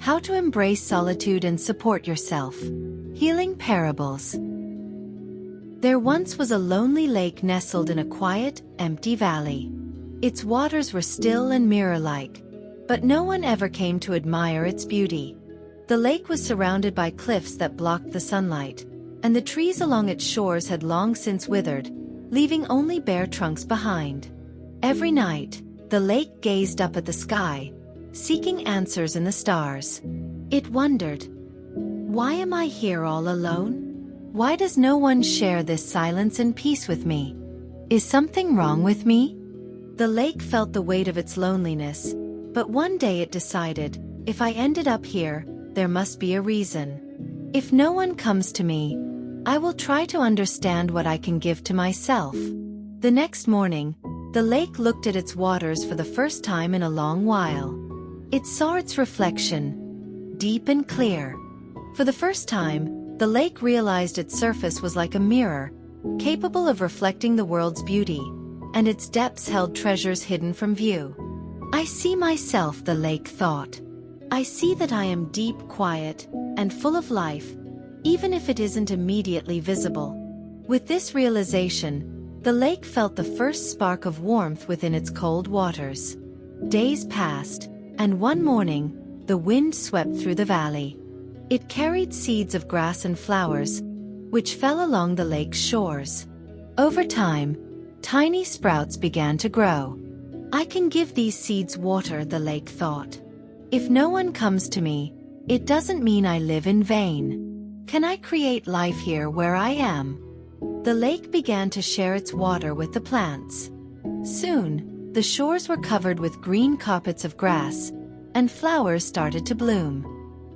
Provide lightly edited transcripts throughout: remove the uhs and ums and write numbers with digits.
How to embrace solitude and support yourself. Healing parables. There once was a lonely lake nestled in a quiet, empty valley. Its waters were still and mirror-like, but no one ever came to admire its beauty. The lake was surrounded by cliffs that blocked the sunlight, and the trees along its shores had long since withered, leaving only bare trunks behind. Every night, the lake gazed up at the sky, seeking answers in the stars. It wondered, "Why am I here all alone? Why does no one share this silence and peace with me? Is something wrong with me?" The lake felt the weight of its loneliness, but one day it decided, if I ended up here, there must be a reason. If no one comes to me, I will try to understand what I can give to myself. The next morning, the lake looked at its waters for the first time in a long while. It saw its reflection, deep and clear. For the first time, the lake realized its surface was like a mirror, capable of reflecting the world's beauty, and its depths held treasures hidden from view. "I see myself," the lake thought. "I see that I am deep, quiet, and full of life, even if it isn't immediately visible." With this realization, the lake felt the first spark of warmth within its cold waters. Days passed, and one morning, the wind swept through the valley. It carried seeds of grass and flowers, which fell along the lake's shores. Over time, tiny sprouts began to grow. "I can give these seeds water," the lake thought. "If no one comes to me, it doesn't mean I live in vain. Can I create life here where I am?" The lake began to share its water with the plants. Soon, the shores were covered with green carpets of grass, and flowers started to bloom.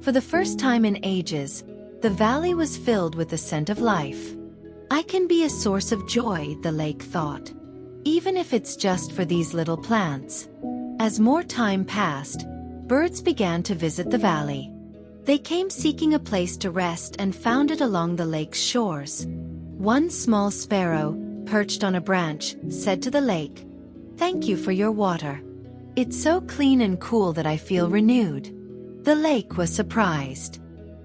For the first time in ages, the valley was filled with the scent of life. "I can be a source of joy," the lake thought, "even if it's just for these little plants." As more time passed, birds began to visit the valley. They came seeking a place to rest and found it along the lake's shores. One small sparrow, perched on a branch, said to the lake, "Thank you for your water. It's so clean and cool that I feel renewed." The lake was surprised.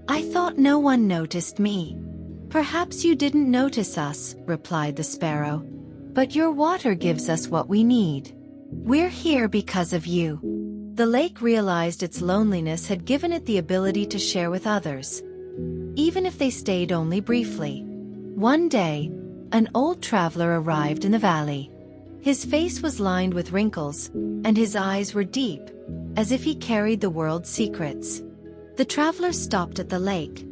"I thought no one noticed me." "Perhaps you didn't notice us," replied the sparrow. "But your water gives us what we need. We're here because of you." The lake realized its loneliness had given it the ability to share with others, even if they stayed only briefly. One day, an old traveler arrived in the valley. His face was lined with wrinkles, and his eyes were deep, as if he carried the world's secrets. The traveler stopped at the lake,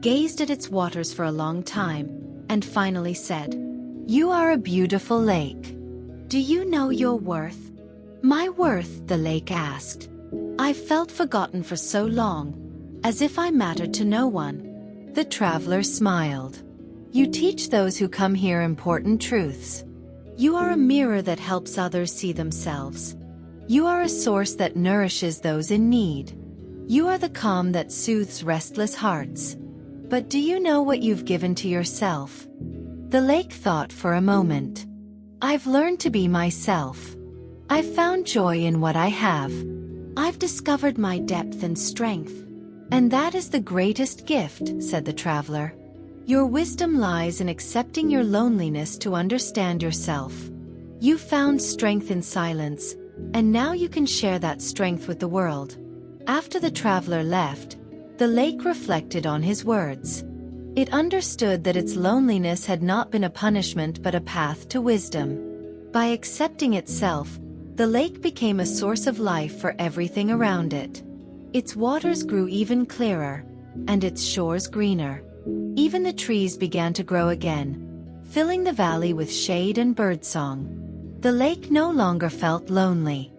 gazed at its waters for a long time, and finally said, "You are a beautiful lake. Do you know your worth?" "My worth?" the lake asked. "I've felt forgotten for so long, as if I mattered to no one." The traveler smiled. "You teach those who come here important truths. You are a mirror that helps others see themselves. You are a source that nourishes those in need. You are the calm that soothes restless hearts. But do you know what you've given to yourself?" The lake thought for a moment. "I've learned to be myself. I've found joy in what I have. I've discovered my depth and strength. And that is the greatest gift," said the traveler. "Your wisdom lies in accepting your loneliness to understand yourself. You found strength in silence, and now you can share that strength with the world." After the traveler left, the lake reflected on his words. It understood that its loneliness had not been a punishment but a path to wisdom. By accepting itself, the lake became a source of life for everything around it. Its waters grew even clearer, and its shores greener. Even the trees began to grow again, filling the valley with shade and birdsong. The lake no longer felt lonely.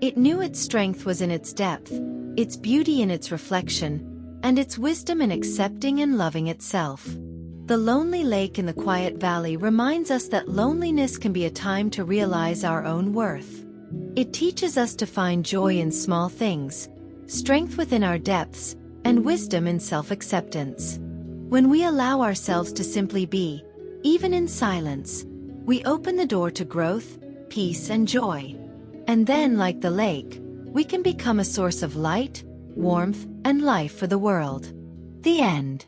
It knew its strength was in its depth, its beauty in its reflection, and its wisdom in accepting and loving itself. The lonely lake in the quiet valley reminds us that loneliness can be a time to realize our own worth. It teaches us to find joy in small things, strength within our depths, and wisdom in self-acceptance. When we allow ourselves to simply be, even in silence, we open the door to growth, peace, and joy. And then, like the lake, we can become a source of light, warmth, and life for the world. The end.